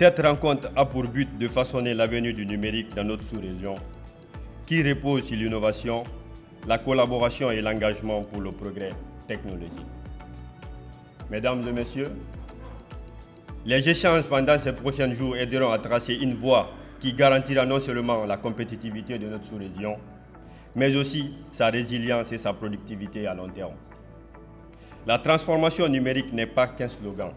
Cette rencontre a pour but de façonner l'avenir du numérique dans notre sous-région, qui repose sur l'innovation, la collaboration et l'engagement pour le progrès technologique. Mesdames et messieurs, les échanges pendant ces prochains jours aideront à tracer une voie qui garantira non seulement la compétitivité de notre sous-région, mais aussi sa résilience et sa productivité à long terme. La transformation numérique n'est pas qu'un slogan,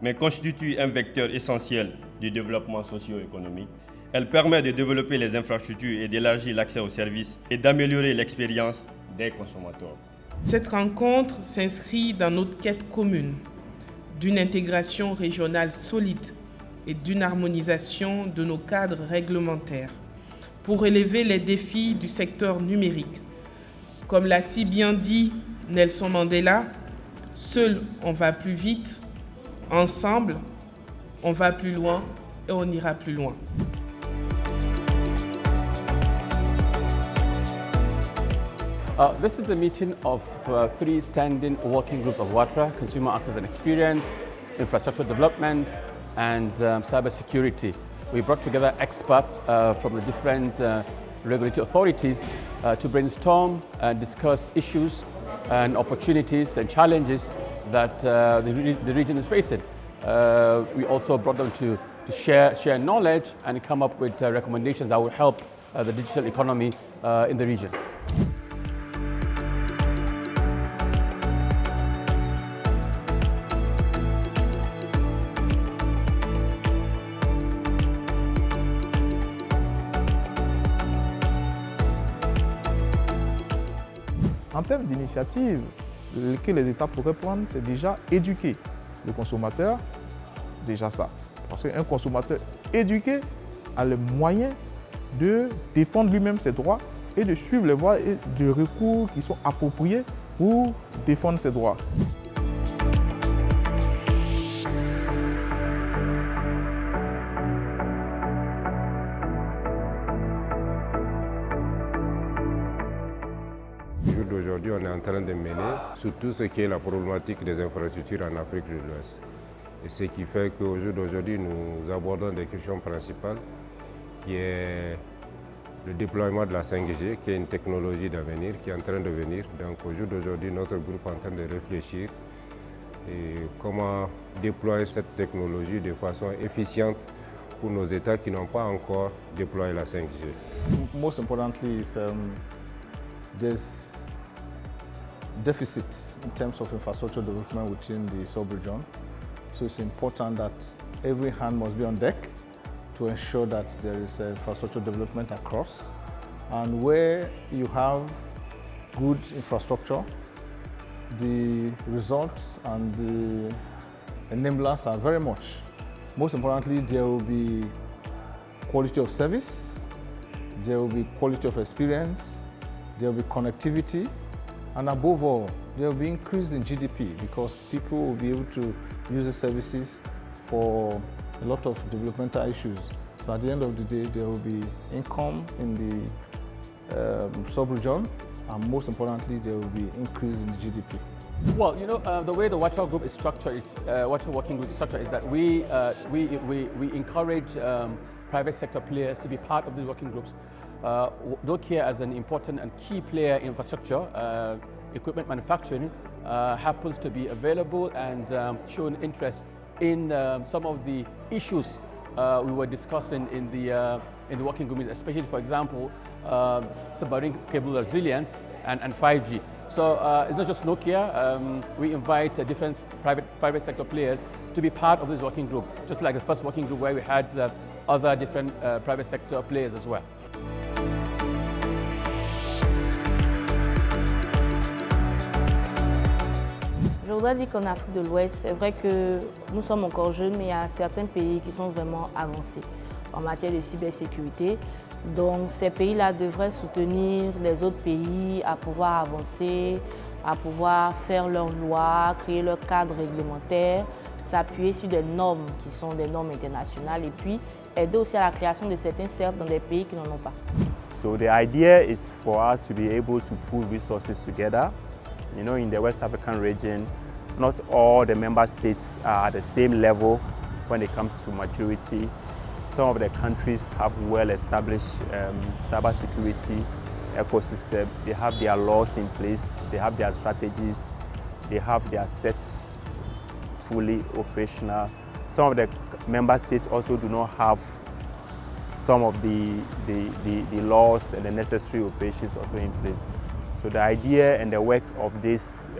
mais constitue un vecteur essentiel du développement socio-économique. Elle permet de développer les infrastructures et d'élargir l'accès aux services et d'améliorer l'expérience des consommateurs. Cette rencontre s'inscrit dans notre quête commune d'une intégration régionale solide et d'une harmonisation de nos cadres réglementaires pour relever les défis du secteur numérique. Comme l'a si bien dit Nelson Mandela, seul on va plus vite, ensemble on va plus loin et on ira plus loin. This is a meeting of three standing working groups of WATRA: Consumer Access and Experience, Infrastructure Development, and Cybersecurity. We brought together experts from the different regulatory authorities to brainstorm and discuss issues and opportunities and challenges that the region is facing. We also brought them to share knowledge and come up with recommendations that will help the digital economy in the region. En termes d'initiatives que les États pourraient prendre, c'est déjà éduquer le consommateur, déjà ça. Parce qu'un consommateur éduqué a le moyen de défendre lui-même ses droits et de suivre les voies de recours qui sont appropriées pour défendre ses droits. Aujourd'hui, on est en train de mener sur tout ce qui est la problématique des infrastructures en Afrique de l'Ouest. Et ce qui fait qu'au jour d'aujourd'hui, nous abordons des questions principales, qui est le déploiement de la 5G, qui est une technologie d'avenir, qui est en train de venir. Donc au jour d'aujourd'hui, notre groupe est en train de réfléchir et comment déployer cette technologie de façon efficiente pour nos États qui n'ont pas encore déployé la 5G. Most importantly is there's deficits in terms of infrastructure development within the sub-region. So it's important that every hand must be on deck to ensure that there is infrastructure development across. And where you have good infrastructure, the results and the enablers are very much. Most importantly, there will be quality of service, there will be quality of experience, there will be connectivity, and above all, there will be increase in GDP because people will be able to use the services for a lot of developmental issues. So at the end of the day, there will be income in the sub-region, and most importantly, there will be increase in the GDP. Well, you know, the way the WATRA group is structured, WATRA working group is structured is that we encourage private sector players to be part of these working groups. Nokia, as an important and key player in infrastructure, equipment manufacturing, happens to be available and shown interest in some of the issues we were discussing in the working group, especially, for example, submarine cable resilience and 5G. So it's not just Nokia. We invite different private sector players to be part of this working group, just like the first working group where we had other different private sector players as well. Je voudrais dire qu'en Afrique de l'Ouest, c'est vrai que nous sommes encore jeunes, mais il y a certains pays qui sont vraiment avancés en matière de cybersécurité. Donc ces pays-là devraient soutenir les autres pays à pouvoir avancer, à pouvoir faire leurs lois, créer leur cadre réglementaire, s'appuyer sur des normes qui sont des normes internationales et puis aider aussi à la création de certains cercles dans des pays qui n'en ont pas. So the idea is for us to be able to pool resources together. You know, in the West African region, not all the member states are at the same level when it comes to maturity. Some of the countries have well-established cybersecurity ecosystem. They have their laws in place, they have their strategies, they have their sets fully operational. Some of the member states also do not have some of the laws and the necessary operations also in place. So the idea and the work of these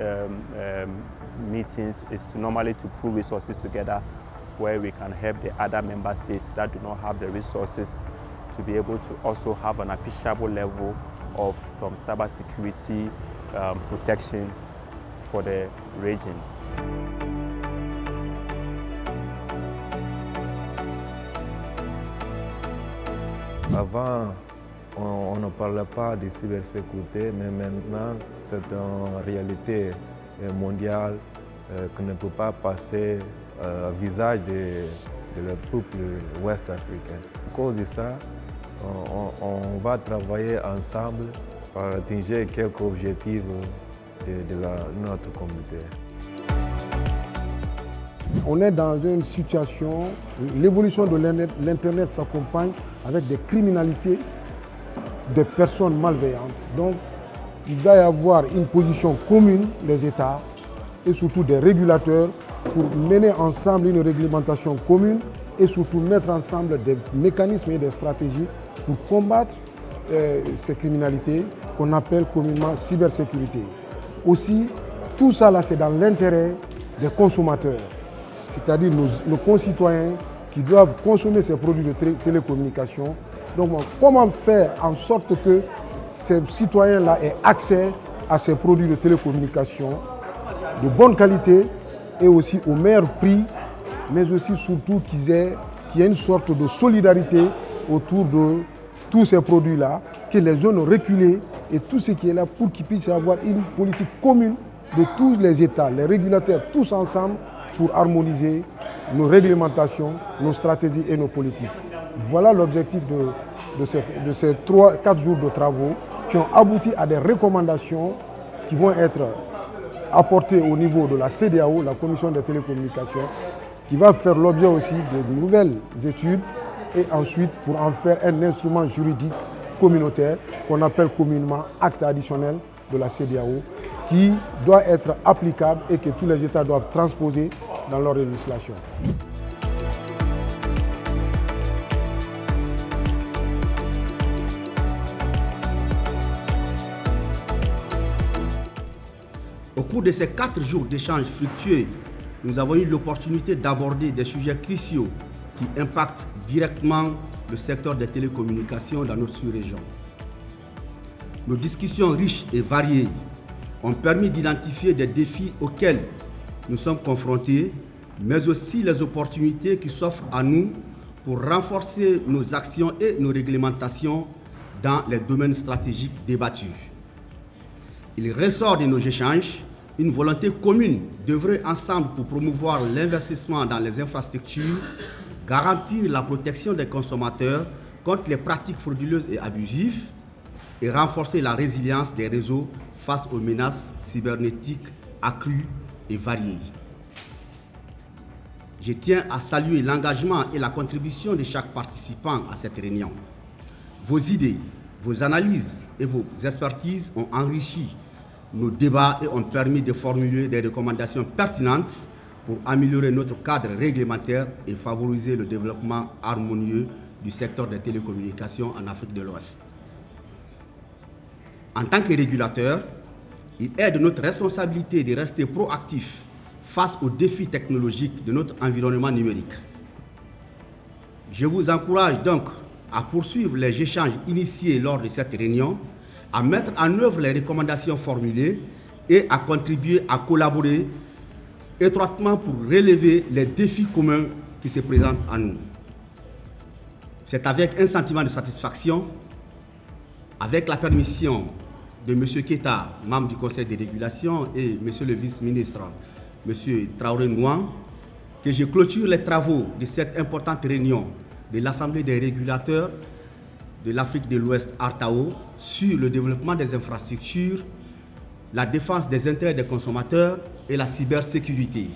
meetings is to normally to pool resources together where we can help the other member states that do not have the resources to be able to also have an appreciable level of some cybersecurity protection for the region. Avant, on ne parlait pas de cybersécurité, mais maintenant, c'est une réalité mondiale qui ne peut pas passer au visage de le peuple ouest africain. À cause de ça, on va travailler ensemble pour atteindre quelques objectifs de notre communauté. On est dans une situation où l'évolution de l'Internet s'accompagne avec des criminalités de personnes malveillantes. Donc, il va y avoir une position commune des États et surtout des régulateurs pour mener ensemble une réglementation commune et surtout mettre ensemble des mécanismes et des stratégies pour combattre ces criminalités qu'on appelle communément cybersécurité. Aussi, tout ça là, c'est dans l'intérêt des consommateurs, c'est-à-dire nos concitoyens qui doivent consommer ces produits de télécommunication. Donc, comment faire en sorte que ces citoyens-là aient accès à ces produits de télécommunication de bonne qualité et aussi au meilleur prix, mais aussi surtout qu'il y ait une sorte de solidarité autour de tous ces produits-là, que les zones reculées et tout ce qui est là pour qu'il puisse y avoir une politique commune de tous les États, les régulateurs, tous ensemble pour harmoniser nos réglementations, nos stratégies et nos politiques. Voilà l'objectif de ces 4 jours de travaux qui ont abouti à des recommandations qui vont être apportées au niveau de la CEDEAO, la Commission des télécommunications, qui va faire l'objet aussi de nouvelles études et ensuite pour en faire un instrument juridique communautaire qu'on appelle communément acte additionnel de la CEDEAO qui doit être applicable et que tous les États doivent transposer dans leur législation. Au cours de ces 4 jours d'échanges fructueux, nous avons eu l'opportunité d'aborder des sujets cruciaux qui impactent directement le secteur des télécommunications dans notre sous-région. Nos discussions riches et variées ont permis d'identifier des défis auxquels nous sommes confrontés, mais aussi les opportunités qui s'offrent à nous pour renforcer nos actions et nos réglementations dans les domaines stratégiques débattus. Il ressort de nos échanges une volonté commune d'œuvrer ensemble pour promouvoir l'investissement dans les infrastructures, garantir la protection des consommateurs contre les pratiques frauduleuses et abusives et renforcer la résilience des réseaux face aux menaces cybernétiques accrues et variées. Je tiens à saluer l'engagement et la contribution de chaque participant à cette réunion. Vos idées, vos analyses et vos expertises ont enrichi nos débats et ont permis de formuler des recommandations pertinentes pour améliorer notre cadre réglementaire et favoriser le développement harmonieux du secteur des télécommunications en Afrique de l'Ouest. En tant que régulateur, il est de notre responsabilité de rester proactifs face aux défis technologiques de notre environnement numérique. Je vous encourage donc à poursuivre les échanges initiés lors de cette réunion, à mettre en œuvre les recommandations formulées et à contribuer à collaborer étroitement pour relever les défis communs qui se présentent à nous. C'est avec un sentiment de satisfaction, avec la permission de M. Keita, membre du Conseil de régulation, et M. le vice-ministre, M. Traoré Nouan, que je clôture les travaux de cette importante réunion de l'Assemblée des régulateurs de l'Afrique de l'Ouest, ARTAO, sur le développement des infrastructures, la défense des intérêts des consommateurs et la cybersécurité.